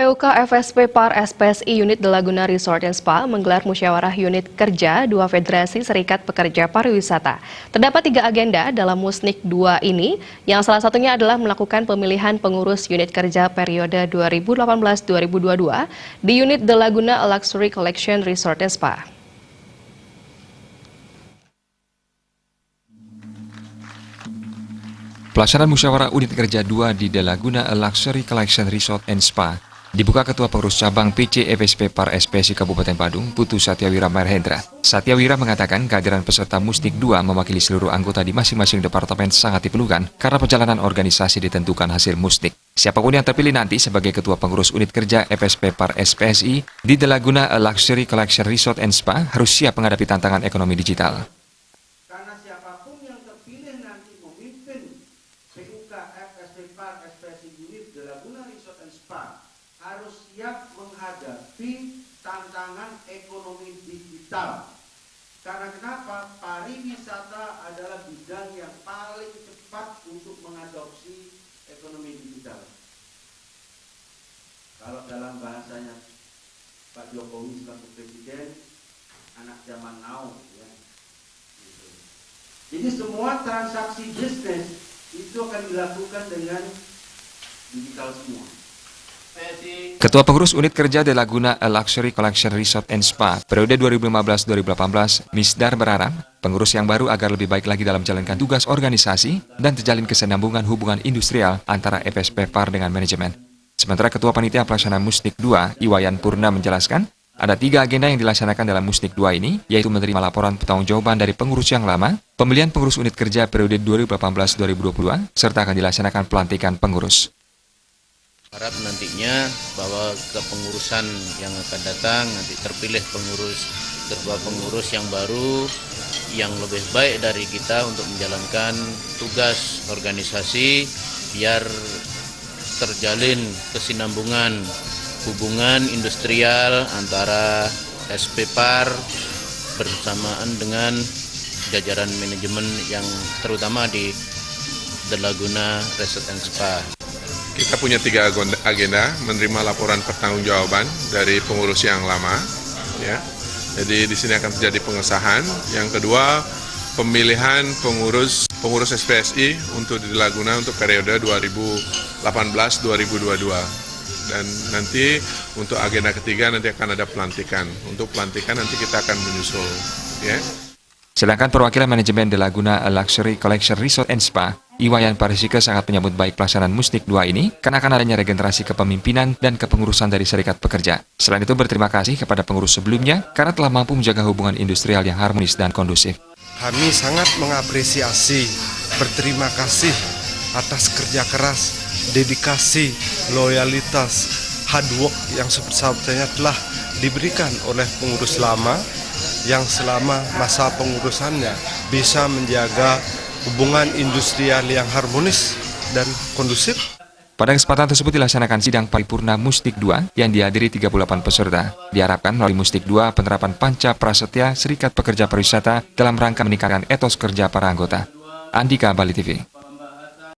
PUK FSP Par SPSI Unit De Laguna Resort and Spa menggelar musyawarah unit kerja dua Federasi Serikat Pekerja Pariwisata. Terdapat 3 agenda dalam Musnik 2 ini, yang salah satunya adalah melakukan pemilihan pengurus unit kerja periode 2018-2022 di unit De Laguna Luxury Collection Resort and Spa. Pelaksanaan musyawarah unit kerja 2 di De Laguna Luxury Collection Resort and Spa dibuka Ketua Pengurus Cabang PC FSP Par SPSI Kabupaten Badung, Putu Satyawira Mahendra. Satyawira mengatakan kehadiran peserta Musnik 2 mewakili seluruh anggota di masing-masing departemen sangat diperlukan karena perjalanan organisasi ditentukan hasil Musnik. Siapapun yang terpilih nanti sebagai Ketua Pengurus Unit Kerja FSP Par SPSI di De Laguna Luxury Collection Resort and Spa harus siap menghadapi tantangan ekonomi digital. Karena siapapun yang terpilih nanti memimpin PUK FSP Par SPSI Unit De Laguna Resort and Spa harus siap menghadapi tantangan ekonomi digital. Karena kenapa? Pariwisata adalah bidang yang paling cepat untuk mengadopsi ekonomi digital. Kalau dalam bahasanya Pak Jokowi selaku Presiden, anak zaman now, ya. Jadi semua transaksi bisnis itu akan dilakukan dengan digital semua. Ketua Pengurus Unit Kerja De Laguna Luxury Collection Resort and Spa periode 2015-2018, Misdar berharap pengurus yang baru agar lebih baik lagi dalam menjalankan tugas organisasi dan terjalin kesinambungan hubungan industrial antara FSP Par dengan manajemen. Sementara Ketua Panitia Pelaksana Musnik 2, Iwayan Purna menjelaskan, ada 3 agenda yang dilaksanakan dalam Musnik 2 ini, yaitu menerima laporan pertanggungjawaban dari pengurus yang lama, pemilihan pengurus unit kerja periode 2018-2022, serta akan dilaksanakan pelantikan pengurus. Harap nantinya bahwa kepengurusan yang akan datang nanti terpilih ketua pengurus yang baru yang lebih baik dari kita untuk menjalankan tugas organisasi biar terjalin kesinambungan hubungan industrial antara SP Par bersamaan dengan jajaran manajemen yang terutama di De Laguna Resort and Spa. Kita punya 3 agenda, menerima laporan pertanggungjawaban dari pengurus yang lama, ya. Jadi di sini akan terjadi pengesahan. Yang kedua, pemilihan pengurus SPSI untuk di Laguna untuk periode 2018-2022. Dan nanti untuk agenda ketiga nanti akan ada pelantikan. Untuk pelantikan nanti kita akan menyusul, ya. Sedangkan perwakilan manajemen De Laguna Luxury Collection Resort and Spa, Iwayan Parisika sangat menyambut baik pelaksanaan Musnik 2 ini karena akan adanya regenerasi kepemimpinan dan kepengurusan dari serikat pekerja. Selain itu berterima kasih kepada pengurus sebelumnya karena telah mampu menjaga hubungan industrial yang harmonis dan kondusif. Kami sangat mengapresiasi, berterima kasih atas kerja keras, dedikasi, loyalitas, hard work yang sebesar-besarnya telah diberikan oleh pengurus lama yang selama masa pengurusannya bisa menjaga hubungan industrial yang harmonis dan kondusif. Pada kesempatan tersebut dilaksanakan sidang paripurna Musnik 2 yang dihadiri 38 peserta. Diharapkan melalui Musnik 2 penerapan Panca Prasetya Serikat Pekerja Pariwisata dalam rangka meningkatkan etos kerja para anggota. Andika, Bali TV.